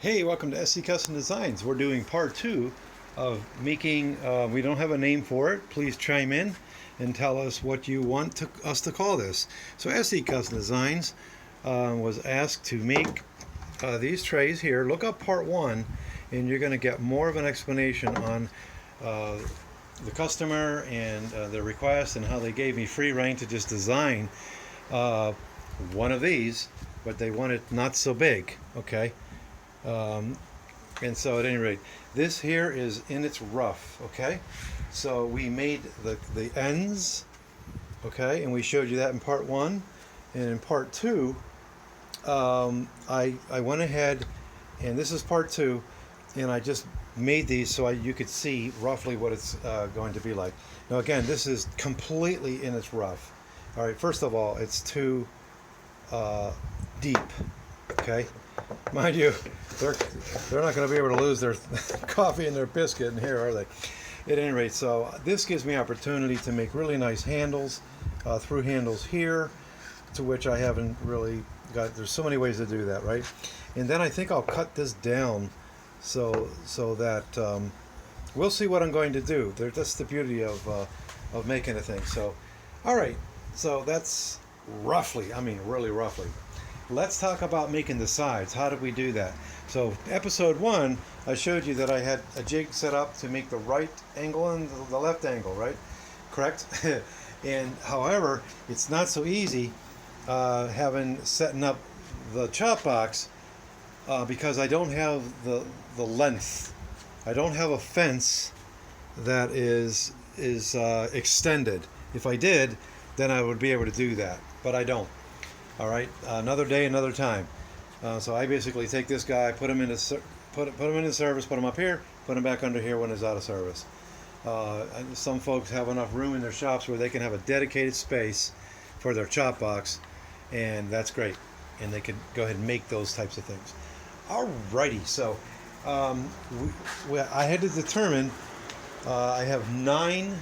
Hey, welcome to SC Custom Designs. We're doing part two of making, we don't have a name for it. Please chime in and tell us what you want us to call this. So SC Custom Designs was asked to make these trays here. Look up part one and you're going to get more of an explanation on the customer and their request and how they gave me free reign to just design one of these, but they want it not so big, okay? And so at any rate, this here is in its rough, okay? So we made the ends, okay, and we showed you that in part one. And in part two, I went ahead, and this is part two, and I just made these so you could see roughly what it's going to be like. Now again, this is completely in its rough. All right, first of all, it's too deep, okay? Mind you, they're not going to be able to lose their coffee and their biscuit in here, are they? At any rate, so this gives me opportunity to make really nice handles, through handles here, to which I haven't really got. There's so many ways to do that, right? And then I think I'll cut this down so that we'll see what I'm going to do. That's the beauty of making a thing. So, all right, so that's roughly, I mean really roughly. Let's talk about making the sides. How did we do that? So episode one, I showed you that I had a jig set up to make the right angle and the left angle, right? Correct? And however, it's not so easy setting up the chop box because I don't have the length. I don't have a fence that is extended. If I did, then I would be able to do that, but I don't. All right, another day, another time. So I basically take this guy, put him into service, put him up here, put him back under here when it's out of service. Some folks have enough room in their shops where they can have a dedicated space for their chop box, and that's great. And they can go ahead and make those types of things. Alrighty, so I had to determine. I have 9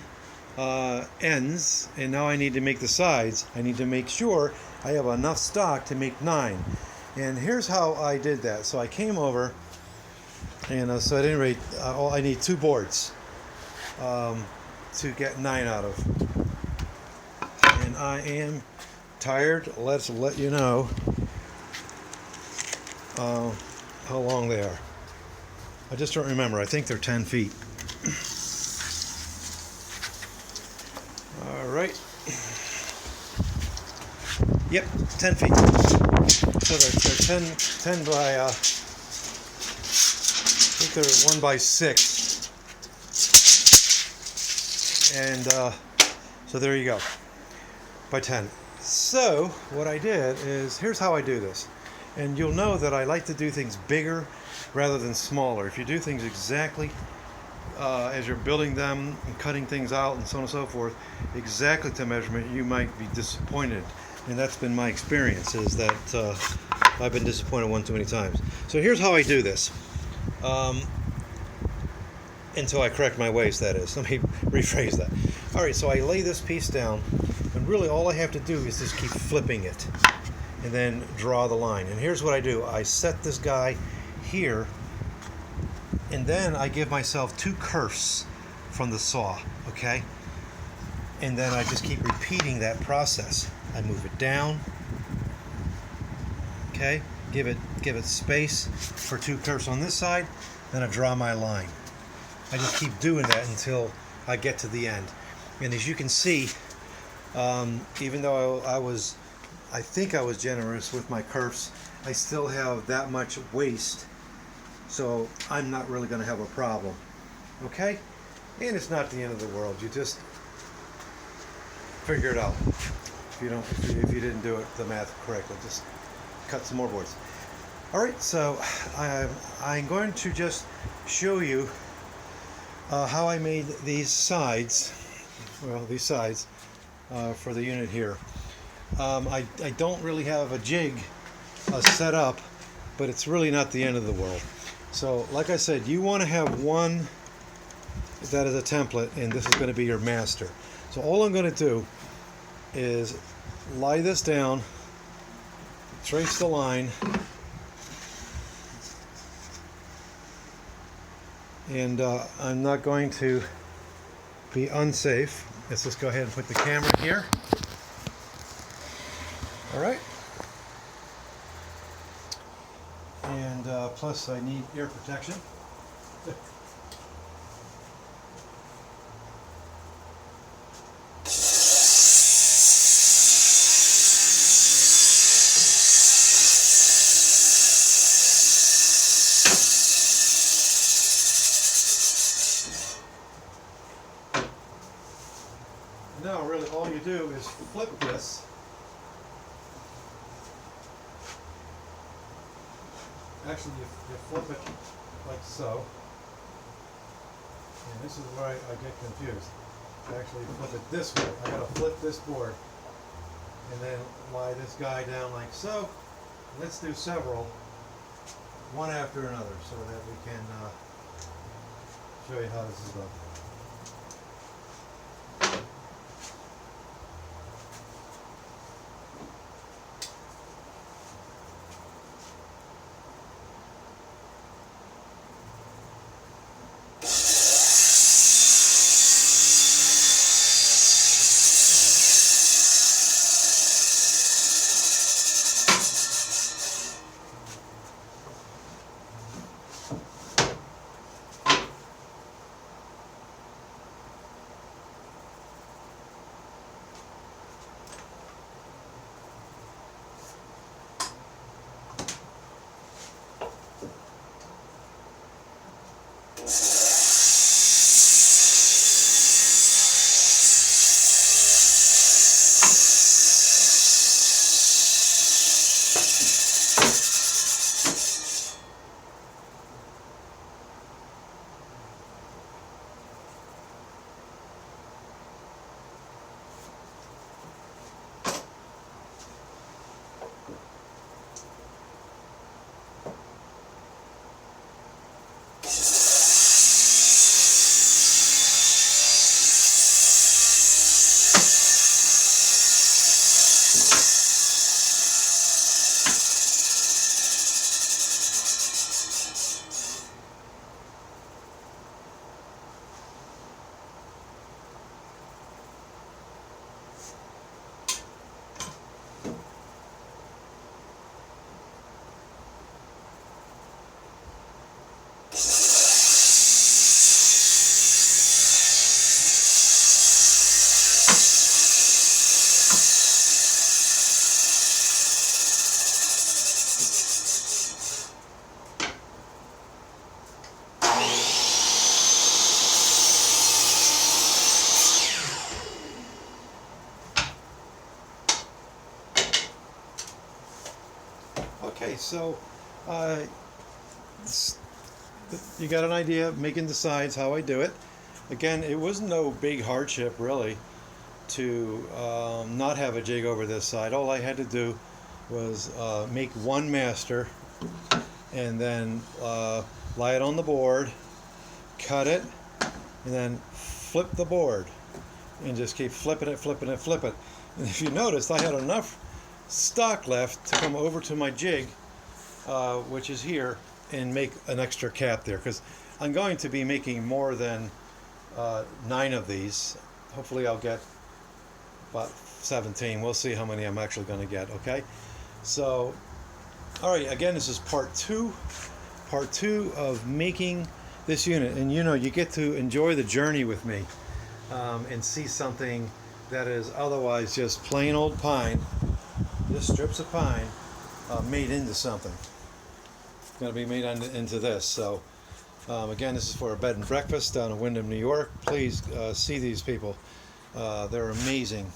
ends, and now I need to make the sides. I need to make sure I have enough stock to make 9. And here's how I did that. So I came over, and so at any rate, I need 2 boards to get 9 out of. And I am tired. Let's let you know how long they are. I just don't remember. I think they're 10 feet. All right. Yep, 10 feet. So they're 10 by, I think they're 1 by 6. And so there you go, by 10. So what I did is, here's how I do this. And you'll know that I like to do things bigger rather than smaller. If you do things exactly as you're building them and cutting things out and so on and so forth, exactly to measurement, you might be disappointed. And that's been my experience, is that I've been disappointed one too many times. So here's how I do this. Until I correct my ways, that is. Let me rephrase that. All right, so I lay this piece down, and really all I have to do is just keep flipping it and then draw the line. And here's what I do. I set this guy here, and then I give myself 2 kerfs from the saw, okay? And then I just keep repeating that process. I move it down, okay? Give it space for 2 kerfs on this side, then I draw my line. I just keep doing that until I get to the end. And as you can see, even though I think I was generous with my kerfs, I still have that much waste, so I'm not really going to have a problem, okay? And it's not the end of the world. You just figure it out. If you didn't do the math correctly, just cut some more boards. All right, so I'm going to just show you how I made these sides. Well, these sides for the unit here. I don't really have a jig set up, but it's really not the end of the world. So, like I said, you want to have one that is a template, and this is going to be your master. So all I'm going to do is lie this down, trace the line, and I'm not going to be unsafe. Let's just go ahead and put the camera here. All right. And plus I need ear protection. Now really all you do is flip this. Actually you flip it like so. And this is where I get confused. I actually flip it this way. I gotta flip this board and then lie this guy down like so. Let's do several, one after another, so that we can show you how this is done. Okay, so you got an idea of making the sides, how I do it. Again, it was no big hardship really to not have a jig over this side. All I had to do was make one master and then lie it on the board, cut it, and then flip the board and just keep flipping it, flipping it, flip it. And if you noticed, I had enough stock left to come over to my jig, which is here, and make an extra cap there, because I'm going to be making more than 9 of these. Hopefully I'll get about 17. We'll see how many I'm actually going to get. Okay, so all right, again, this is part two of making this unit, and you know, you get to enjoy the journey with me and see something that is otherwise just plain old pine, just strips of pine made into something. It's going to be made into this. So again, this is for a bed and breakfast down in Windham, New York. Please see these people. They're amazing.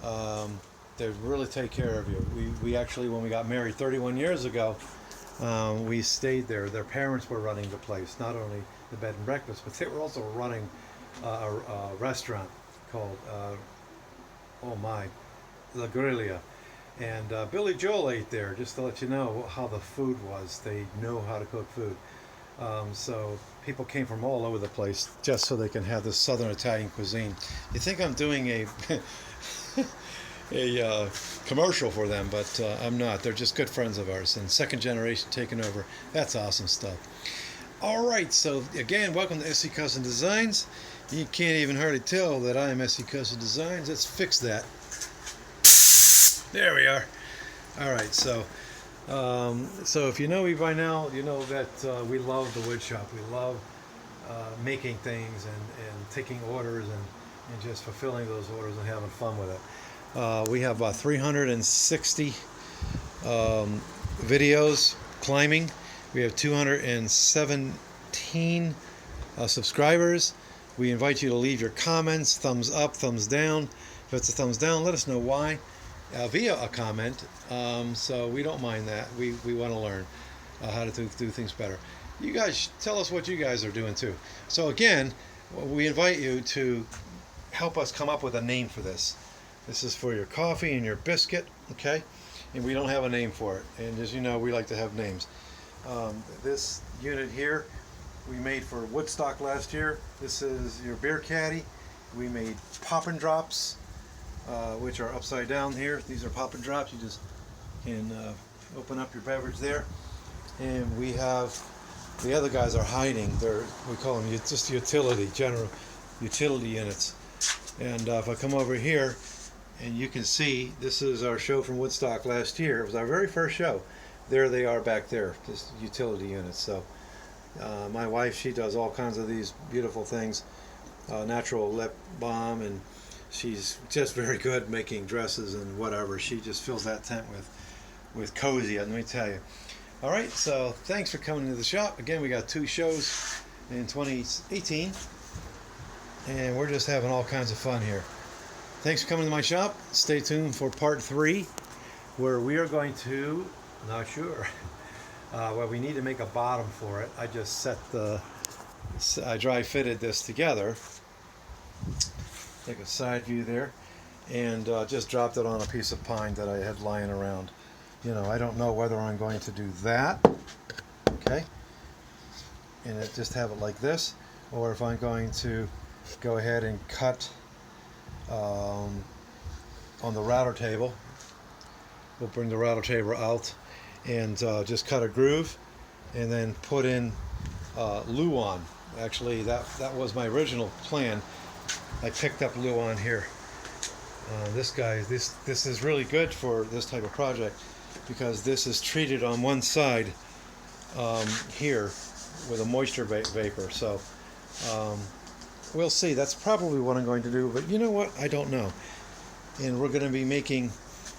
They really take care of you. We actually, when we got married 31 years ago, we stayed there. Their parents were running the place, not only the bed and breakfast, but they were also running a restaurant called La Grilla. And Billy Joel ate there, just to let you know how the food was. They know how to cook food. So people came from all over the place just so they can have this Southern Italian cuisine. You think I'm doing a commercial for them, but I'm not. They're just good friends of ours, and second generation taking over. That's awesome stuff. Alright, so again, welcome to SC Custom Designs. You can't even hardly tell that I am SC Custom Designs. Let's fix that. There we are. Alright, so if you know me by now, you know that we love the wood shop. We love making things and taking orders and just fulfilling those orders and having fun with it. We have about 360 videos climbing. We have 217 subscribers. We invite you to leave your comments, thumbs up, thumbs down. If it's a thumbs down, let us know why via a comment. So we don't mind that. We want to learn how to do things better. You guys tell us what you guys are doing too. So again, we invite you to help us come up with a name for this. This is for your coffee and your biscuit, okay? And we don't have a name for it. And as you know, we like to have names. This unit here we made for Woodstock last year. This is your beer caddy. We made pop and drops, which are upside down here. These are pop and drops. You just can open up your beverage there. And we have, the other guys are hiding. We call them just general utility units. And if I come over here, and you can see, this is our show from Woodstock last year. It was our very first show. There they are back there, just utility units. So my wife, she does all kinds of these beautiful things, natural lip balm, and she's just very good making dresses and whatever. She just fills that tent with cozy, let me tell you. All right, so thanks for coming to the shop. Again, we got 2 shows in 2018, and we're just having all kinds of fun here. Thanks for coming to my shop. Stay tuned for part 3, where we are going to, not sure, well, we need to make a bottom for it. I just I dry fitted this together. Take a side view there, and just dropped it on a piece of pine that I had lying around. You know, I don't know whether I'm going to do that, okay, and just have it like this, or if I'm going to go ahead and cut on the router table. We'll bring the router table out and just cut a groove and then put in Luan. Actually, that was my original plan. I picked up Luan here. This is really good for this type of project, because this is treated on one side here with a moisture vapor. So we'll see. That's probably what I'm going to do, but you know what? I don't know. And we're going to be making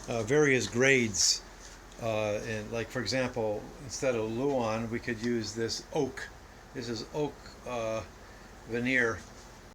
various grades. And like, for example, instead of Luan, we could use this oak. This is oak veneer